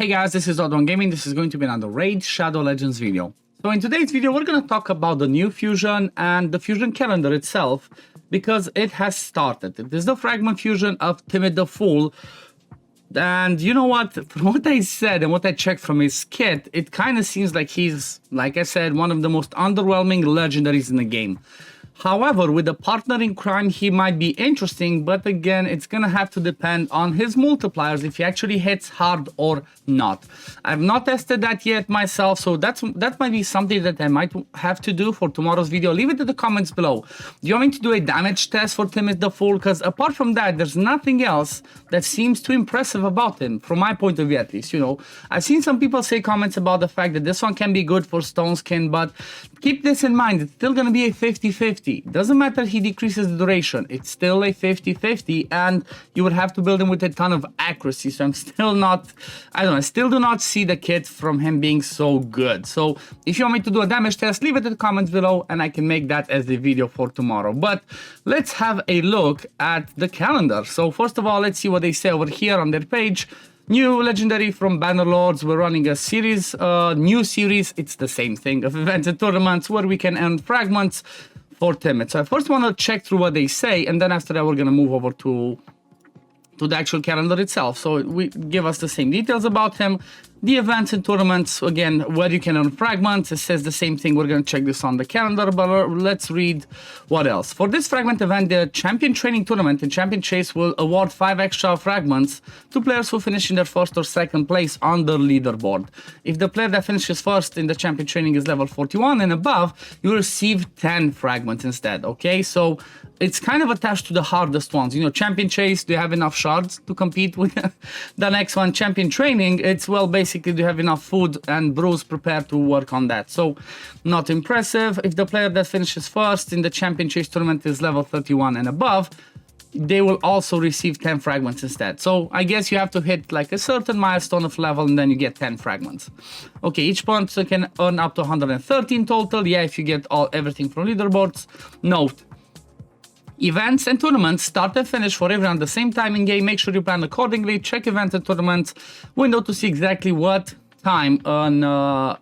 Hey guys, this is OddOneGaming. This is going to be another Raid Shadow Legends video. So in today's video, we're going to talk about the new fusion and the fusion calendar itself, because it has started. It is the fragment fusion of Timit the Fool. And you know what, from what I said and what I checked from his kit, it kind of seems like he's, like I said, one of the most underwhelming legendaries in the game. However, with a partner in crime, he might be interesting, but again, it's gonna have to depend on his multipliers, if he actually hits hard or not. I've not tested that yet myself, so that might be something that I might have to do for tomorrow's video. Leave it in the comments below. Do you want me to do a damage test for Timit the Fool? Because apart from that, there's nothing else that seems too impressive about him, from my point of view at least. You know, I've seen some people say comments about the fact that this one can be good for stone skin, but keep this in mind, it's still gonna be a 50-50. Doesn't matter he decreases the duration, it's still a 50-50, and you would have to build him with a ton of accuracy. So I'm still not, I don't know, I still do not see the kit from him being so good. So if you want me to do a damage test, leave it in the comments below and I can make that as a video for tomorrow. But let's have a look at the calendar. So first of all, let's see what they say over here on their page. New legendary from Bannerlords. We're running a series, new series. It's the same thing of events and tournaments where we can earn fragments for Timit. So I first want to check through what they say, and then after that we're going to move over to the actual calendar itself. So we give us the same details about him. The events and tournaments, again, where you can earn fragments. It says the same thing. We're going to check this on the calendar, but let's read what else. For this fragment event, the Champion Training Tournament and Champion Chase will award 5 extra fragments to players who finish in their first or second place on the leaderboard. If the player that finishes first in the Champion Training is level 41 and above, you receive 10 fragments instead, okay? So it's kind of attached to the hardest ones. You know, Champion Chase, do you have enough shards to compete with the next one? Champion Training, it's, well, basically, do you have enough food and brews prepared to work on that? So not impressive. If the player that finishes first in the Champion Chase tournament is level 31 and above, they will also receive 10 fragments instead. So I guess you have to hit like a certain milestone of level and then you get 10 fragments. Okay, each person can earn up to 113 total. Yeah, if you get everything from leaderboards. Note, events and tournaments start and finish for everyone at the same time in game. Make sure you plan accordingly. Check events and tournaments window to see exactly what time an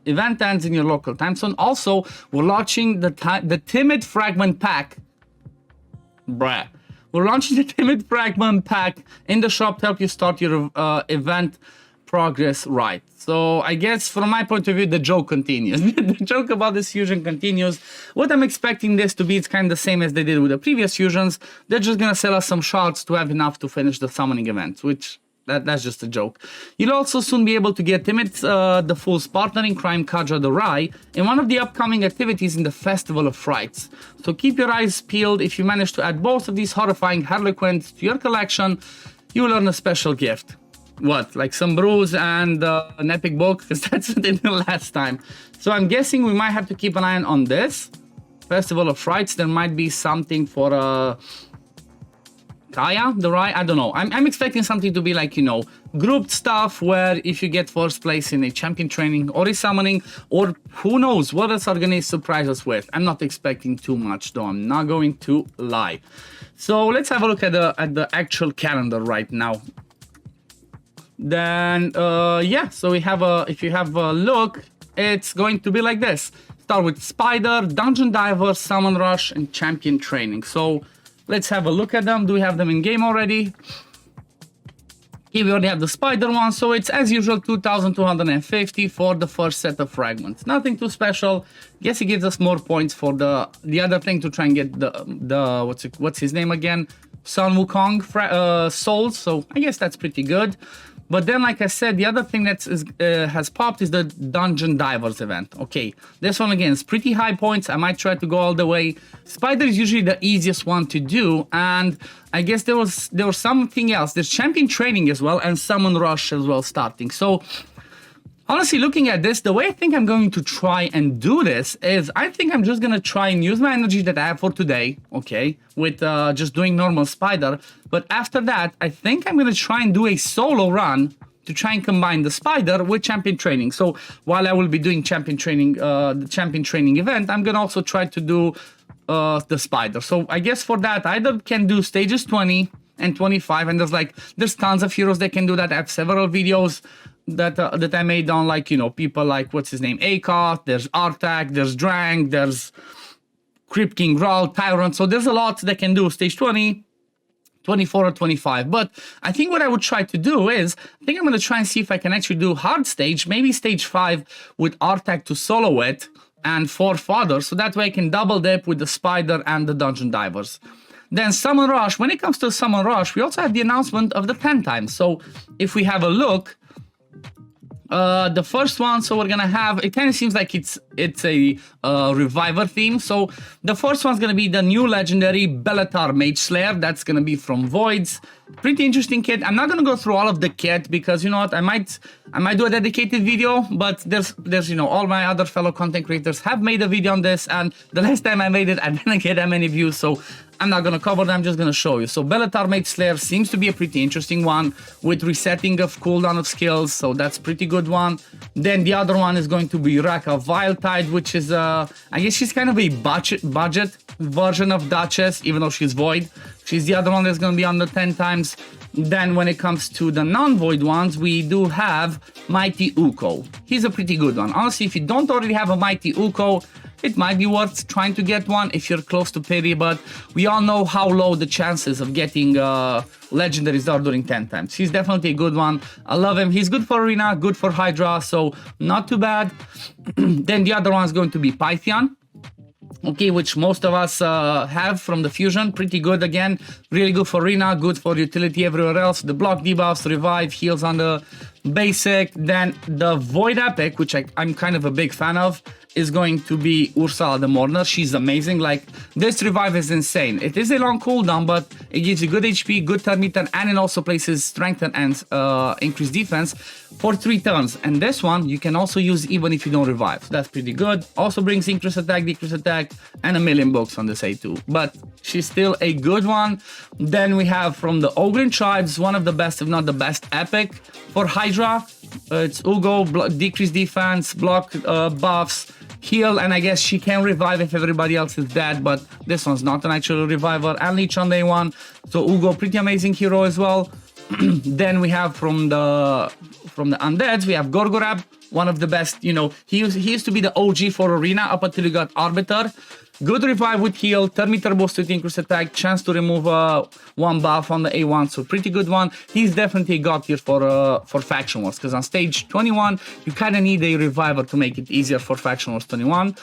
event ends in your local time zone. Also, we're launching the Timit Fragment Pack. Bruh. We're launching the Timit Fragment Pack in the shop to help you start your event progress right. So I guess from my point of view, the joke continues. The joke about this fusion continues. What I'm expecting this to be, it's kind of the same as they did with the previous fusions. They're just gonna sell us some shards to have enough to finish the summoning events, which that's just a joke. You'll also soon be able to get Timit the Fool's partner in crime, Kaja the Rai, in one of the upcoming activities in the Festival of Frights. So keep your eyes peeled. If you manage to add both of these horrifying harlequins to your collection, you will earn a special gift. What, like some brews and an epic book? Because that's what they did last time. So I'm guessing we might have to keep an eye on this Festival of Frights. There might be something for Kaya the Rai. I don't know. I'm expecting something to be like, you know, grouped stuff where if you get first place in a champion training or a summoning, or who knows what else are gonna surprise us with. I'm not expecting too much though, I'm not going to lie. So let's have a look at the actual calendar right now. Then yeah, so we have if you have a look, it's going to be like this. Start with Spider, Dungeon Diver, Summon Rush, and Champion Training. So let's have a look at them. Do we have them in game already? Here we already have the Spider one, so it's as usual 2,250 for the first set of fragments. Nothing too special. Guess it gives us more points for the other thing to try and get the what's his name again? Sun Wukong souls. So I guess that's pretty good. But then, like I said, the other thing that has popped is the Dungeon Divers event. Okay, this one again is pretty high points. I might try to go all the way. Spider is usually the easiest one to do, and I guess there was something else. There's Champion Training as well, and Summon Rush as well starting. So honestly, looking at this, the way I think I'm going to try and do this is I think I'm just going to try and use my energy that I have for today, okay, with just doing normal Spider. But after that, I think I'm going to try and do a solo run to try and combine the Spider with Champion Training. So while I will be doing Champion Training, the Champion Training event, I'm going to also try to do the Spider. So I guess for that, I either can do stages 20 and 25, and there's tons of heroes that can do that. I have several videos that I made on, like, you know, people like, what's his name, Akot, there's Artak, there's Drang, there's Crypt King, Grawl, Tyrant. So there's a lot that can do stage 20, 24 or 25. But I think what I would try to do is, I think I'm going to try and see if I can actually do hard stage, maybe stage 5 with Artak to solo it and 4 fodder. So that way I can double dip with the Spider and the Dungeon Divers. Then Summon Rush. When it comes to Summon Rush, we also have the announcement of the 10 times. So if we have a look, the first one, so we're gonna have, it kind of seems like it's a reviver theme. So the first one's gonna be the new legendary Bellatar Mage Slayer. That's gonna be from Voids. Pretty interesting kit. I'm not gonna go through all of the kit because, you know what, I might do a dedicated video, but there's you know, all my other fellow content creators have made a video on this, and the last time I made it I didn't get that many views, so I'm not gonna cover them, I'm just gonna show you. So Bellatar Mage Slayer seems to be a pretty interesting one with resetting of cooldown of skills, so that's pretty good one. Then the other one is going to be Raka Viletide, which is I guess she's kind of a budget version of Duchess, even though she's Void. She's the other one that's gonna be on the 10 times. Then when it comes to the non-Void ones, we do have Mighty Uko. He's a pretty good one. Honestly, if you don't already have a Mighty Uko, it might be worth trying to get one if you're close to pity, but we all know how low the chances of getting legendaries are during 10 times. He's definitely a good one. I love him. He's good for Arena, good for Hydra, so not too bad. Then the other one is going to be Pythian. Okay, which most of us have from the Fusion. Pretty good again. Really good for Arena, good for utility everywhere else. The block debuffs, revive, heals on the basic. Then the Void Epic, which I'm kind of a big fan of, is going to be Ursula the Mourner. She's amazing. Like, this revive is insane. It is a long cooldown, but it gives you good HP, good turn meter, and it also places strength and increased defense for 3 turns. And this one you can also use even if you don't revive. So that's pretty good. Also brings increased attack, decreased attack, and a million books on this A2. But she's still a good one. Then we have from the Ogren Tribes, one of the best, if not the best, epic for Hydra. It's Ugo, decreased defense, block buffs, heal, and I guess she can revive if everybody else is dead, but this one's not an actual reviver. And Leech on day 1, so Ugo, pretty amazing hero as well. Then we have from the undeads, we have Gorgorab, one of the best. You know, he used to be the OG for Arena up until he got Arbiter. Good revive with heal, turn meter boost with increased attack, chance to remove one buff on the A1, so pretty good one. He's definitely a god tier for Faction Wars, because on stage 21 you kind of need a reviver to make it easier for Faction Wars 21.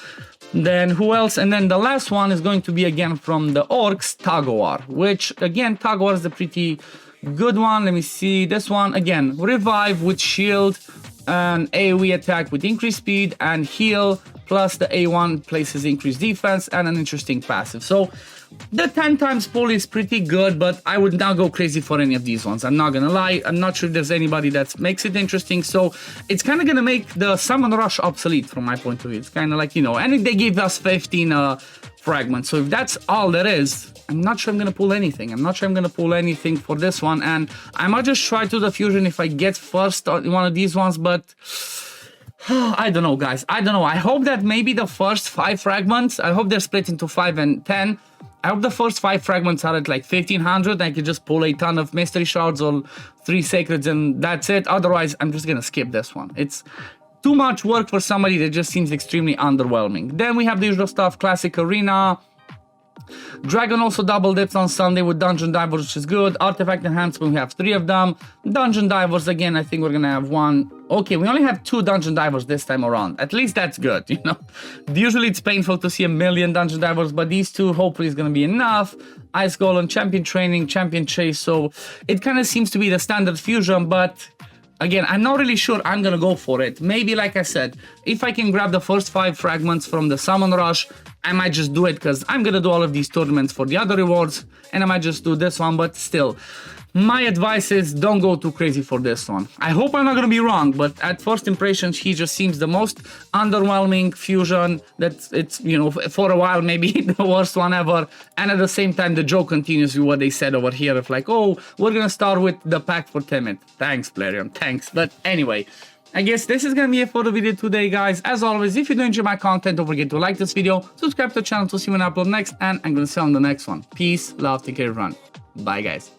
Then who else? And then the last one is going to be again from the Orcs, Tagowar, which again, Tagowar is a pretty good one. Let me see, this one again, revive with shield, an AoE attack with increased speed and heal, plus the A1 places increased defense and an interesting passive. So the 10 times pull is pretty good, but I would not go crazy for any of these ones. I'm not gonna lie, I'm not sure if there's anybody that makes it interesting, so it's kind of gonna make the Summon Rush obsolete from my point of view. It's kind of like, you know, and if they give us 15 fragments, so if that's all there is, I'm not sure I'm gonna pull anything. I'm not sure I'm gonna pull anything for this one, and I might just try to the Fusion if I get first on one of these ones, but I don't know, guys. I don't know. I hope that maybe the first 5 fragments, I hope they're split into 5 and 10. I hope the first 5 fragments are at like 1500. I could just pull a ton of mystery shards or 3 sacreds and that's it. Otherwise, I'm just gonna skip this one. It's too much work for somebody that just seems extremely underwhelming. Then we have the usual stuff, classic Arena. Dragon also double dips on Sunday with Dungeon Divers, which is good. Artifact Enhancement, we have 3 of them. Dungeon Divers, again, I think we're gonna have 1. Okay, we only have 2 Dungeon Divers this time around. At least that's good, you know. Usually it's painful to see a million Dungeon Divers, but these 2 hopefully is gonna be enough. Ice Golem, Champion Training, Champion Chase, so it kind of seems to be the standard fusion, but again, I'm not really sure I'm gonna go for it. Maybe, like I said, if I can grab the first 5 fragments from the Summon Rush, I might just do it because I'm gonna do all of these tournaments for the other rewards, and I might just do this one, but still, my advice is don't go too crazy for this one. I hope I'm not gonna be wrong, but at first impressions, he just seems the most underwhelming fusion. That it's, you know, for a while maybe the worst one ever, and at the same time, the joke continues with what they said over here of like, oh, we're gonna start with the pack for Timit. Thanks, Plarium, thanks. But anyway, I guess this is gonna be it for the video today, guys. As always, if you do enjoy my content, don't forget to like this video, subscribe to the channel to see when I upload next, and I'm gonna see you on the next one. Peace, love, take care, everyone. Bye, guys.